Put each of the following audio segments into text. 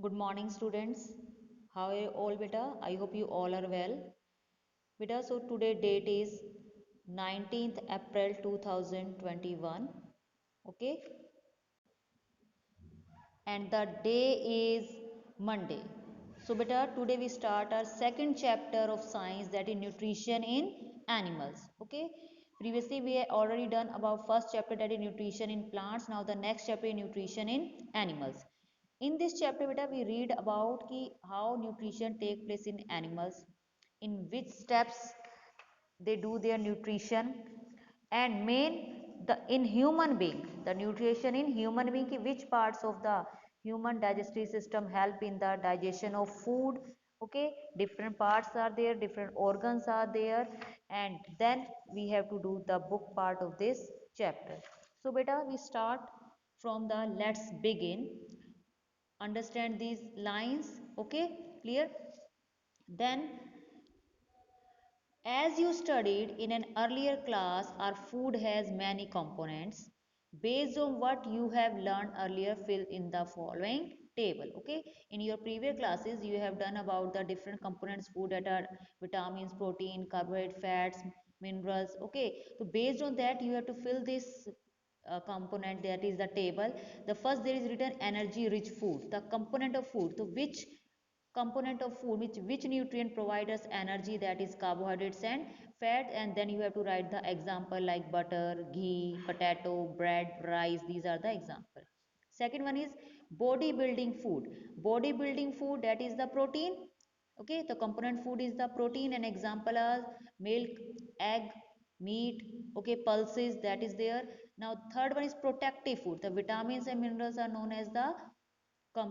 Good morning, students. How are you all, beta? I hope you all are well. Beta, so today date is 19th April 2021. Okay, and the day is Monday. So, beta, today we start our second chapter of science, that is nutrition in animals. Okay, previously we had already done about first chapter, that is nutrition in plants. Now the next chapter is nutrition in animals. In this chapter, beta, we read about how nutrition take place in animals, in which steps they do their nutrition, and main the in human being, the nutrition in human being, which parts of the human digestive system help in the digestion of food. Okay, different parts are there, different organs are there, and then we have to do the book part of this chapter. So beta, we start from the let's begin. Understand these lines? Okay, clear? Then, as you studied in an earlier class, our food has many components. Based on what you have learned earlier, fill in the following table. Okay, in your previous classes, you have done about the different components food, that are vitamins, protein, carbohydrate, fats, minerals. Okay, so based on that, you have to fill this component, that is the table. The first, there is written energy rich food, the component of food. So which component of food, which nutrient provides us energy, that is carbohydrates and fat, and then you have to write the example like butter, ghee, potato, bread, rice. These are the example. Second one is bodybuilding food. Bodybuilding food, that is the protein. Okay, the component food is the protein, and example are milk, egg, meat. Okay, pulses, that is there. Now third one is protective food. The vitamins and minerals are known as the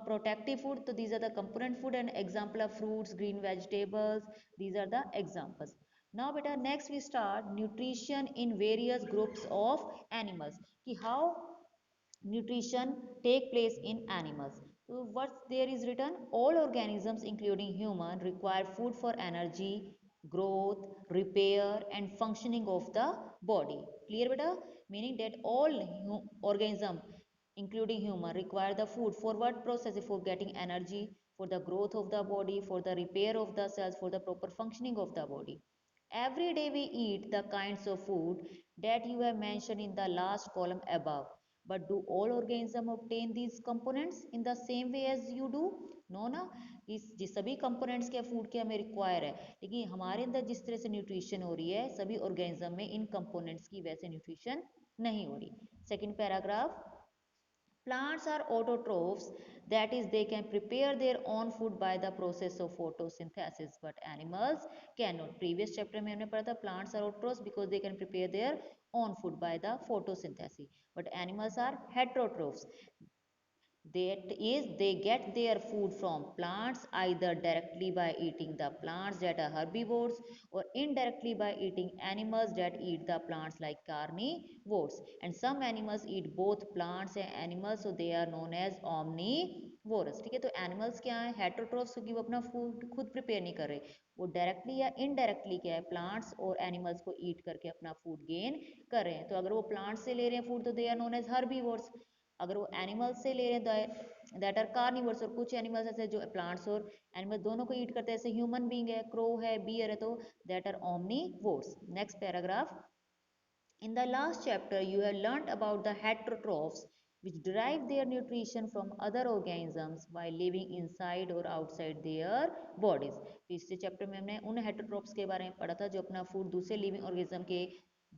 protective food. So these are the component food, and example of fruits, green vegetables. These are the examples. Now beta, next we start nutrition in various groups of animals. How nutrition take place in animals. So what there is written, all organisms including human require food for energy, growth, repair and functioning of the body. Clear beta? Meaning that all organism including human require the food for what process? For getting energy, for the growth of the body, for the repair of the cells, for the proper functioning of the body. Every day we eat the kinds of food that you have mentioned in the last column above. But do all organisms obtain these components in the same way as you do? No ना, जिस सभी components क्या food के हमें require है, लेकिन हमारे अंदर जिस तरह से न्यूट्रिशन हो रही है सभी ऑर्गेनिज्म में इन कंपोनेंट्स की वैसे न्यूट्रिशन नहीं हो रही. Second paragraph. Plants are autotrophs, that is, they can prepare their own food by the process of photosynthesis, but animals cannot. Previous chapter में हमने पढ़ा था plants are autotrophs because they can prepare their own food by the photosynthesis, but animals are heterotrophs. That is, they get their food from plants either directly by eating the plants that are herbivores, or indirectly by eating animals that eat the plants like carnivores. And some animals eat both plants and animals, so they are known as omnivorous. ठीक है, तो animals क्या है, हेटरोट्रोफ्स, क्योंकि वो अपना food खुद prepare नहीं कर रहे, वो डायरेक्टली या इनडायरेक्टली क्या है, प्लांट्स और एनिमल्स को ईट करके अपना फूड गेन कर रहे हैं. तो अगर वो प्लांट्स से ले रहे हैं फूड, तो they are known as herbivores. अगर वो एनिमल्स से ले रहे हैं दैट आर कार्निवर्स, और कुछ एनिमल्स ऐसे जो प्लांट्स और एनिमल दोनों को ईट करते हैं, जैसे ह्यूमन बीइंग है, क्रो है, बियर है, तो that are omnivores. Next paragraph. In the last chapter, you have learnt about the heterotrophs, which derive their nutrition from other organisms by living inside or outside their bodies. पिछले chapter में हमने उन हेटरोट्रोप्स के बारे में पढ़ा था जो अपना फूड दूसरे लिविंग ऑर्गेनिज्म के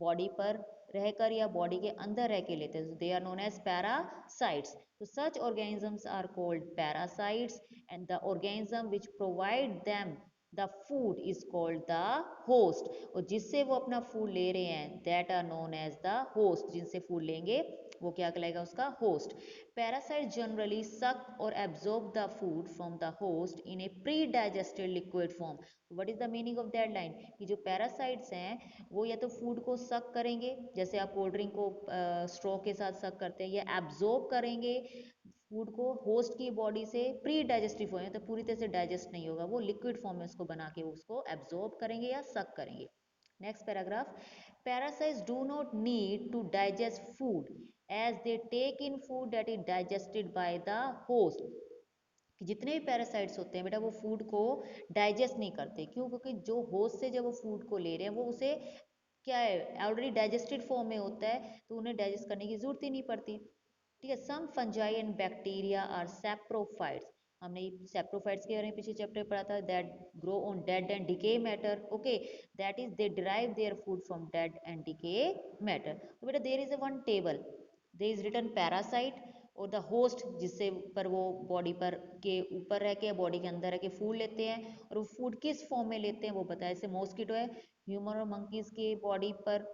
बॉडी पर रहकर या बॉडी के अंदर रह के लेते हैं. They are known as parasites. तो such organisms are called parasites, and the organism which provide them the food is called the host. और जिससे वो अपना फूड ले रहे हैं that are known as the host. जिनसे फूड लेंगे वो क्या कहलाएगा, उसका होस्ट. पैरासाइट जनरली सक और absorb the food from the host in A pre digested liquid form. What is the meaning of that line, कि जो पैरासाइट्स हैं वो या तो फूड को सक करेंगे, जैसे आप कोल्ड ड्रिंक को स्ट्रॉ के साथ सक करते हैं, या एब्जॉर्ब करेंगे फूड को होस्ट की बॉडी से प्री डाइजेस्टिव फॉर्म, तो पूरी तरह से डाइजेस्ट नहीं होगा, वो लिक्विड फॉर्म में उसको बना के उसको एब्जॉर्ब करेंगे या सक करेंगे. Next paragraph. Parasites do not need to digest food as they take in food that is digested by the host. कि जितने भी पैरासाइट्स होते हैं बेटा वो फूड को डाइजेस्ट नहीं करते। क्यों? क्योंकि जो होस्ट से जब वो फूड को ले रहे हैं वो उसे क्या है ऑलरेडी डाइजेस्टेड फॉर्म में होता है, तो उन्हें डाइजेस्ट करने की जरूरत ही नहीं पड़ती। ठीक है। Some fungi and bacteria are saprophytes. हमने सैप्रोफाइट्स के बारे में पिछले चैप्टर में पढ़ा था, that grow on dead and decay matter. Okay, that is they derive their food from dead and decay matter. तो बेटा there is a one table, there is written parasite और द होस्ट, जिससे पर वो body पर के ऊपर रह के बॉडी के अंदर रह के फूड लेते हैं, और वो फूड किस फॉर्म में लेते हैं वो बताया। जैसे मॉस्किटो है, ह्यूमन और मंकीज के बॉडी पर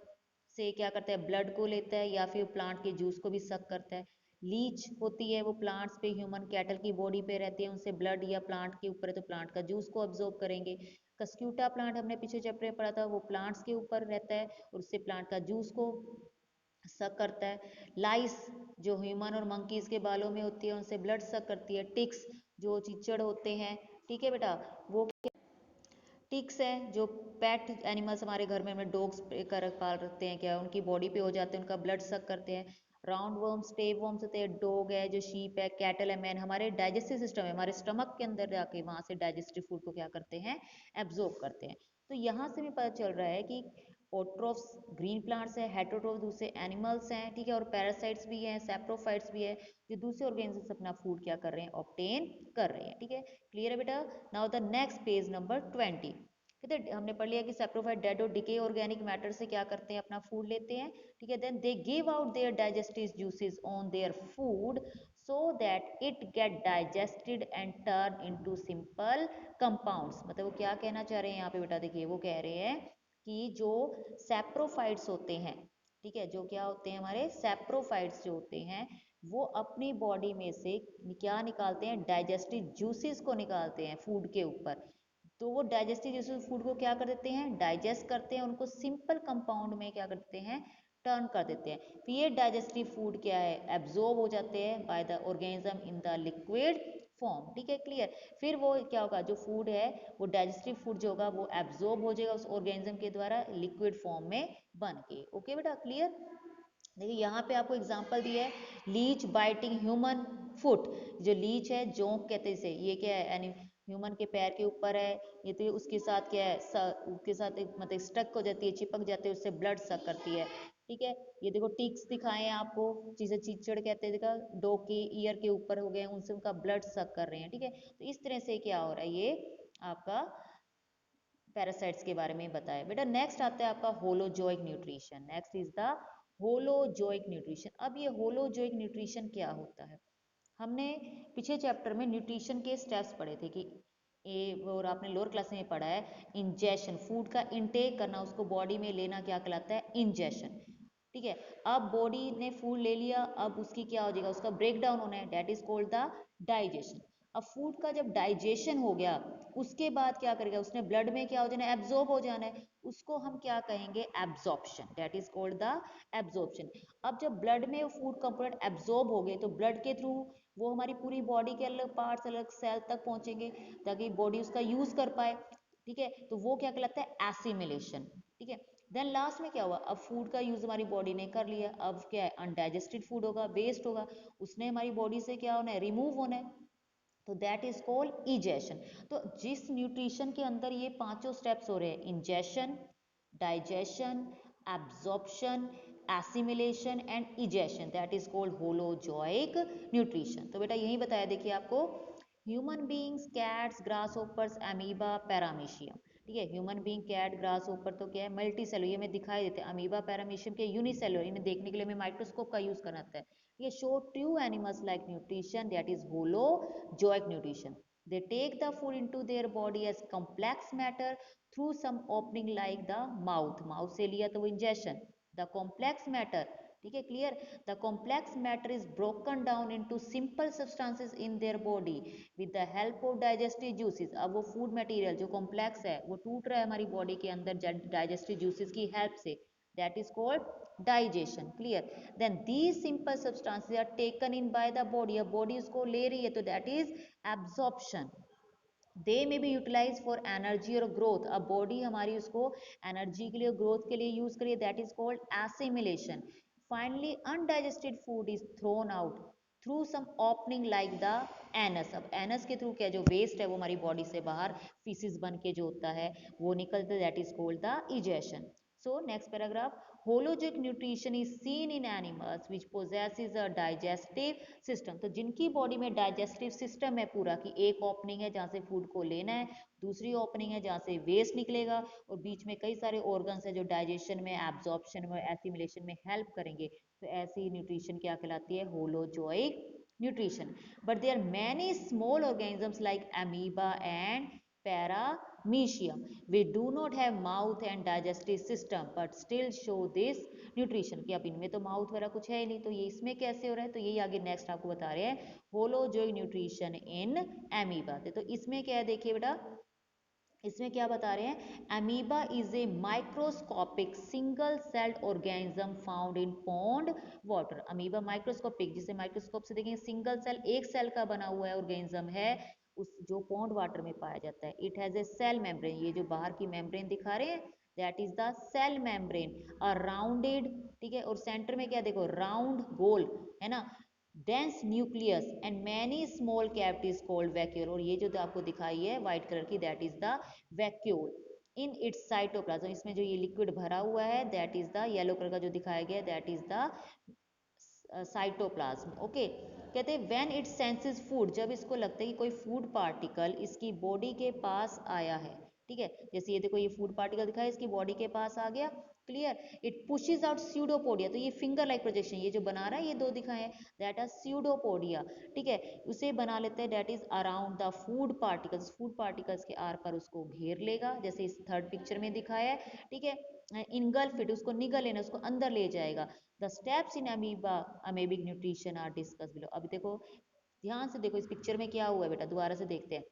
से क्या करता है ब्लड को लेता है, या फिर प्लांट के जूस को भी सक करता है। लीच होती है वो प्लांट्स पे, ह्यूमन कैटल की बॉडी पे रहती है, उनसे ब्लड या प्लांट के ऊपर है तो प्लांट का जूस को अब्जॉर्ब करेंगे। कस्क्यूटा प्लांट हमने पिछले चैप्टर में पढ़ा था, वो प्लांट्स के ऊपर रहता है और उससे प्लांट का जूस को सक करता है। लाइस जो ह्यूमन और मंकीज के बालों में होती है उनसे ब्लड सक करती है। टिक्स जो चिचड़ होते हैं, ठीक है बेटा, वो टिक्स हैं जो पेट एनिमल्स हमारे घर में हमें डॉग्स कर पाल रखते हैं, क्या उनकी बॉडी पे हो जाते हैं, उनका ब्लड सक करते हैं। राउंड वर्म्स, टेप वर्म्स होते हैं, डॉग है, जो शीप है, कैटल है, मैन, हमारे डाइजेस्टिव सिस्टम है, हमारे स्टमक के अंदर जाके वहां से डाइजेस्टिव फूड को क्या करते हैं एब्जॉर्ब करते हैं। तो यहाँ से भी पता चल रहा है कि ऑट्रोफ्स ग्रीन प्लांट्स है, हेटरोट्रोफ्स दूसरे एनिमल्स हैं, ठीक है, और पैरासाइट्स भी हैं, सैप्रोफाइट्स भी है, जो दूसरे ऑर्गेनिज्म से अपना फूड क्या कर रहे हैं ऑब्टेन कर रहे हैं। ठीक है, क्लियर है बेटा। Now the next page number 20। कहते हैं हमने पढ़ लिया कि सैप्रोफाइट डेड और डिके ऑर्गेनिक मैटर से क्या करते हैं अपना फूड लेते हैं। ठीक है, then they give out their digestive juices on their food so that it get digested and turn into simple compounds. मतलब वो क्या कहना चाह रहे हैं यहाँ पे बेटा, देखिए वो कह रहे हैं कि जो सैप्रोफाइट्स होते हैं, ठीक है, जो क्या होते हैं हमारे सैप्रोफाइट्स जो होते हैं, वो अपनी बॉडी में से क्या निकालते हैं डाइजेस्टिव जूसेस को निकालते हैं फूड के ऊपर। तो वो डाइजेस्टिव जूसेस फूड को क्या कर देते हैं डाइजेस्ट करते हैं, उनको सिंपल कंपाउंड में क्या करते हैं टर्न कर देते हैं। फिर ये डाइजेस्टिव फूड क्या है एब्जॉर्ब हो जाते हैं by the organism in the liquid form. ठीक है, क्लियर। फिर वो क्या होगा जो फूड है वो डाइजेस्टिव फूड जो होगा वो एब्जॉर्ब हो जाएगा उस ऑर्गेनिज्म के द्वारा लिक्विड फॉर्म में बन के। ओके बेटा, क्लियर। देखिए यहाँ पे आपको एग्जांपल दिया है, लीच बाइटिंग ह्यूमन फुट। जो लीच है जोंक कहते हैं इसे, ये क्या है यानी ह्यूमन के पैर के ऊपर है, ये तो उसके साथ क्या है उसके साथ एक मतलब स्टक हो जाती है, चिपक जाती है, उससे ब्लड सक करती है। ठीक है, ये देखो टिक्स दिखाए हैं आपको, जिसे चीचड़ कहते हैं, देखा डॉग के ईयर के ऊपर हो गए, उनसे उनका ब्लड सक कर रहे हैं। ठीक है, तो इस तरह से क्या हो रहा है ये आपका पैरासाइट्स के बारे में बताया। बेटा नेक्स्ट आता है आपका holozoic nutrition. Next is the holozoic nutrition. अब ये होलोजोइक न्यूट्रिशन क्या होता है, हमने पिछले चैप्टर में न्यूट्रिशन के स्टेप्स पढ़े थे कि और आपने लोअर क्लास में पढ़ा है इंजेशन, फूड का इनटेक करना, उसको बॉडी में लेना क्या कहलाता है इंजेशन। ठीक है, अब बॉडी ने फूड ले लिया, अब उसकी क्या हो जाएगा उसका ब्रेक डाउन होना है, that is called the digestion. अब फूड का जब डाइजेशन हो गया उसके बाद क्या करेगा उसने ब्लड में क्या हो जाना है एब्जॉर्ब हो जाना है, उसको हम क्या कहेंगे absorption, that is called the absorption. अब जब ब्लड में फूड कंपोनेंट एब्जॉर्ब हो गए तो ब्लड के थ्रू वो हमारी पूरी बॉडी के अलग पार्ट्स अलग सेल तक पहुंचेंगे ताकि बॉडी उसका यूज कर पाए। ठीक है, तो वो क्या कहलाता है एसिमिलेशन। ठीक है, देन लास्ट में क्या हुआ, अब फूड का यूज हमारी बॉडी ने कर लिया, अब क्या है अनडाइजेस्टेड फूड होगा, वेस्ट होगा, उसने हमारी बॉडी से क्या होना है रिमूव होना है, तो दैट इज कॉल्ड इजेशन। तो जिस न्यूट्रिशन के अंदर ये पांचों स्टेप्स हो रहे हैं ingestion, digestion, absorption, assimilation and egestion, that is called holozoic nutrition. तो बेटा यही बताया देखिए आपको, human beings, cats, grasshoppers, amoeba, paramecium. ठीक है, human being, cat, grasshopper तो क्या है मल्टी सेलुलर, ये हमें दिखाई देते हैं, अमीबा पैरामीशियम के यूनिसेलुलर, इन्हें देखने के लिए हमें माइक्रोस्कोप का यूज करना होता है। ये show true animals like nutrition, that is holozoic nutrition. They take the food into their body as complex matter through some opening like the mouth. Mouth से लिया तो वो ingestion. The complex matter, ठीक है clear, the complex matter is broken down into simple substances in their body with the help of digestive juices. अब वो food material जो complex है वो टूट रहा है हमारी body के अंदर digestive juices की help से, that is called digestion. Clear? Then these simple substances are taken in by the body. अब body उसको ले रही है तो that is absorption. दे में बी यूटिलाइज फॉर एनर्जी और ग्रोथ, अब बॉडी हमारी उसको एनर्जी के लिए ग्रोथ के लिए यूज करिए, that is called assimilation. Finally undigested food is thrown out, through some opening like the anus. अब एनस के थ्रू क्या, जो वेस्ट है वो हमारी बॉडी से बाहर फीसिस बन के जो होता है वो निकलता है, that is called the egestion. So next paragraph, holozoic nutrition is seen in animals which possesses a digestive system। तो जिनकी बॉडी में डाइजेस्टिव सिस्टम है पूरा, कि एक ओपनिंग है जहाँ से फूड को लेना है, दूसरी ओपनिंग है जहाँ से वेस्ट निकलेगा, और बीच में कई सारे ऑर्गन्स है जो डाइजेशन में, एब्जॉर्प्शन में, एसिमिलेशन में हेल्प करेंगे। तो ऐसी न्यूट्रिशन क्या कहलाती है, holozoic nutrition. But there are many small organisms like amoeba and paramecium we do not have mouth and digestive system but still show this nutrition। कि अब इनमें तो माउथ वगैरह कुछ है ही नहीं, तो ये इसमें कैसे हो रहा है, तो यही आगे नेक्स्ट आपको बता रहे हैं, होलोजोइक न्यूट्रिशन इन एमीबा। तो इसमें क्या है, देखिए बेटा, इसमें क्या बता रहे हैं, amoeba is a microscopic single celled organism found in pond water. Amoeba microscopic, जिसे माइक्रोस्कोप से देखेंगे, सिंगल सेल, एक सेल का बना हुआ है ऑर्गेनिज्म है, उस जो पॉन्ड वाटर में पाया जाता है। It has a cell membrane, ये जो बाहर की मेम्ब्रेन दिखा रहे हैं that is the cell membrane, a rounded, ठीक है, और सेंटर में क्या देखो, राउंड गोल है ना, dense nucleus and many small cavities called vacuole. और ये जो आपको दिखाई है व्हाइट कलर की, that is the vacuole in its cytoplasm. इसमें जो ये लिक्विड भरा हुआ है that is the yellow colour का जो दिखाया गया that is the cytoplasm. Okay, कहते हैं व्हेन इट सेंसेस फूड, जब इसको लगता है कि कोई फूड पार्टिकल इसकी बॉडी के पास आया है, ठीक है, जैसे ये देखो ये फूड पार्टिकल दिखा है, इसकी बॉडी के पास आ गया, clear, it pushes out pseudopodia. तो ये फिंगर लाइक प्रोजेक्शन, ये जो बना रहा है, ये दो दिखाए हैं, दैट आर स्यूडोपोडिया, ठीक है, उसे बना लेते हैं, that is around the food particles, food particles के आर पर उसको घेर लेगा, जैसे इस थर्ड पिक्चर में दिखाया है, ठीक है, इनगल्फ इट, उसको निगल लेना, उसको अंदर ले जाएगा। The steps in amoeba amoebic nutrition are discuss below. अभी देखो ध्यान से देखो, इस पिक्चर में क्या हुआ है बेटा, दोबारा से देखते हैं।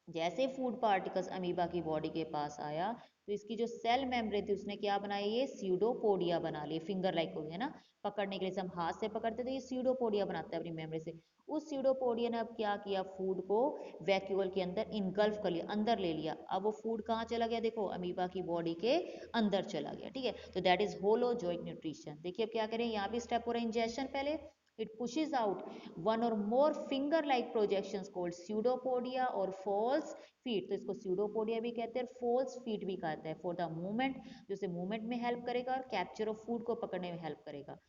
जैसे फूड पार्टिकल्स अमीबा की बॉडी के पास आया, तो इसकी जो सेल मेम्ब्रेन थी उसने क्या बनाया, ये स्यूडोपोडिया बना लिए, फिंगर लाइक हो गया ना, पकड़ने के लिए हम हाथ से पकड़ते, तो ये स्यूडोपोडिया बनाता है अपनी मेम्ब्रेन से। उस स्यूडोपोडिया ने अब क्या किया, फूड को वैक्यूल के अंदर इनगल्फ कर लिया, अंदर ले लिया। अब वो फूड कहाँ चला गया, देखो अमीबा की बॉडी के अंदर चला गया, ठीक है, तो दैट इज होलोजोइक न्यूट्रिशन। देखिए अब क्या करें, यहाँ भी स्टेप हो रहा है इंजेक्शन पहले, it pushes out one or more finger like projections called pseudopodia or false feet। तो इसको pseudopodia भी कहते हैं, false feet भी कहते हैं, for the movement, जो से मूवमेंट में हेल्प करेगा और कैप्चर ऑफ फूड को पकड़ने में हेल्प करेगा।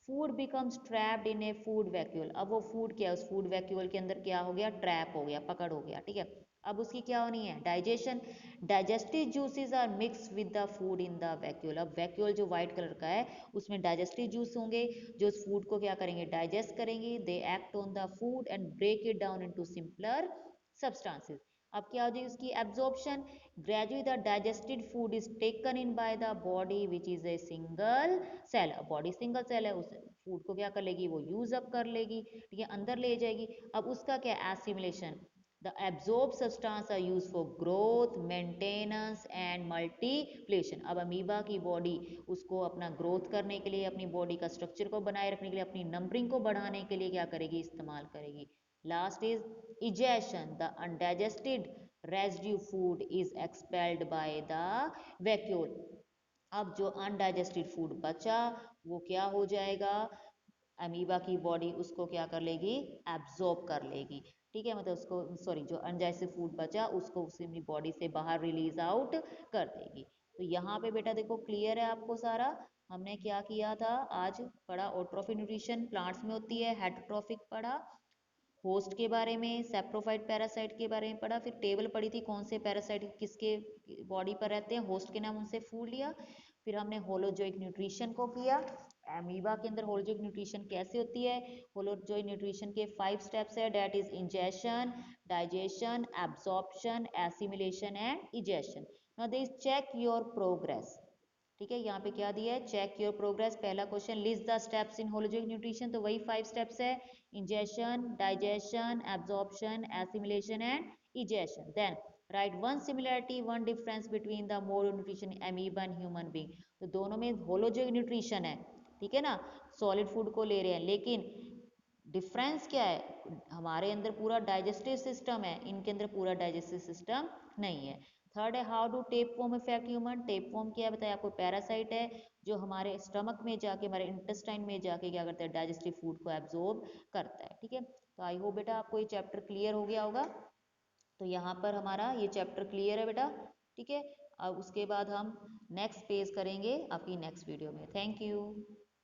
Food becomes trapped in A food vacuole. अब वो फूड क्या है, उस फूड वैक्यूल के अंदर क्या हो गया, ट्रैप हो गया, पकड़ हो गया, ठीक है। अब उसकी क्या होनी है, digestion, digestive juices are mix with the food in the vacuole. अब वैक्यूल जो व्हाइट कलर का है उसमें डाइजेस्टिव जूस होंगे जो उस फूड को क्या करेंगे, डाइजेस्ट करेंगे, they act on the food and break it down into simpler substances. अब क्या हो जाएगी उसकी absorption, gradually the digested food is taken in by the body which is a single cell. Body single cell है, उस food को क्या कर लेगी, वो यूज अप कर लेगी, ठीक है, अंदर ले जाएगी। अब उसका क्या, assimilation, the absorb substance are use for growth, maintenance and multiplication. अब अमीबा की बॉडी उसको अपना ग्रोथ करने के लिए, अपनी बॉडी का स्ट्रक्चर को बनाए रखने के लिए, अपनी नंबरिंग को बढ़ाने के लिए क्या करेगी, इस्तेमाल करेगी। Last is egestion, the undigested residue food is expelled by the vacuole. अब जो अनडाइजेस्टेड फूड बचा वो क्या हो जाएगा, अमीबा की बॉडी उसको क्या कर लेगी, एब्जॉर्ब कर लेगी, ठीक है, मतलब उसको, सॉरी, जो अनडाइजेस्टेड फूड बचा उसको उसे अपनी बॉडी से बाहर रिलीज आउट कर देगी। तो यहाँ पे बेटा देखो क्लियर है आपको सारा, हमने क्या किया था, आज पढ़ा ऑट्रोफिक न्यूट्रिशन प्लांट्स में होती है, हेटरोट्रॉफिक पढ़ा, होस्ट के बारे में, सेप्रोफाइट पैरासाइट के बारे में पढ़ा, फिर टेबल पढ़ी थी कौन से पैरासाइट किसके बॉडी पर रहते हैं, होस्ट के नाम उनसे फूड लिया। फिर हमने होलोजोइक न्यूट्रिशन को किया, अमीबा के अंदर होलोजोइक न्यूट्रिशन कैसे होती है, होलोजोइक न्यूट्रिशन के 5 स्टेप्स है, that is ingestion, digestion, absorption, assimilation and egestion. Now they check your progress, ठीक है, यहाँ पे क्या दिया है, चेक योर प्रोग्रेस। पहला question, list the steps in holozoic nutrition, तो वही 5 स्टेप्स है, ingestion, digestion, absorption, assimilation and egestion. Then write one similarity, one difference between the mode of nutrition amoeba and human being। तो दोनों में holozoic nutrition है, ठीक है ना, सॉलिड फूड को ले रहे हैं, लेकिन डिफरेंस क्या है, हमारे अंदर पूरा डाइजेस्टिव सिस्टम है, इनके अंदर पूरा डाइजेस्टिव सिस्टम नहीं है। थर्ड है how do tape form effect human. Tape form क्या है बताया आपको, पैरासाइट है, जो हमारे स्टमक में जाके, हमारे इंटेस्टाइन में जाके क्या करता है, डाइजेस्टिव फूड को एब्जॉर्ब करता है। ठीक है, तो आई होप बेटा आपको ये चैप्टर क्लियर हो गया होगा। तो यहाँ पर हमारा ये चैप्टर क्लियर है बेटा। ठीक है, अब उसके बाद हम नेक्स्ट पेज करेंगे आपकी नेक्स्ट वीडियो में। Thank you.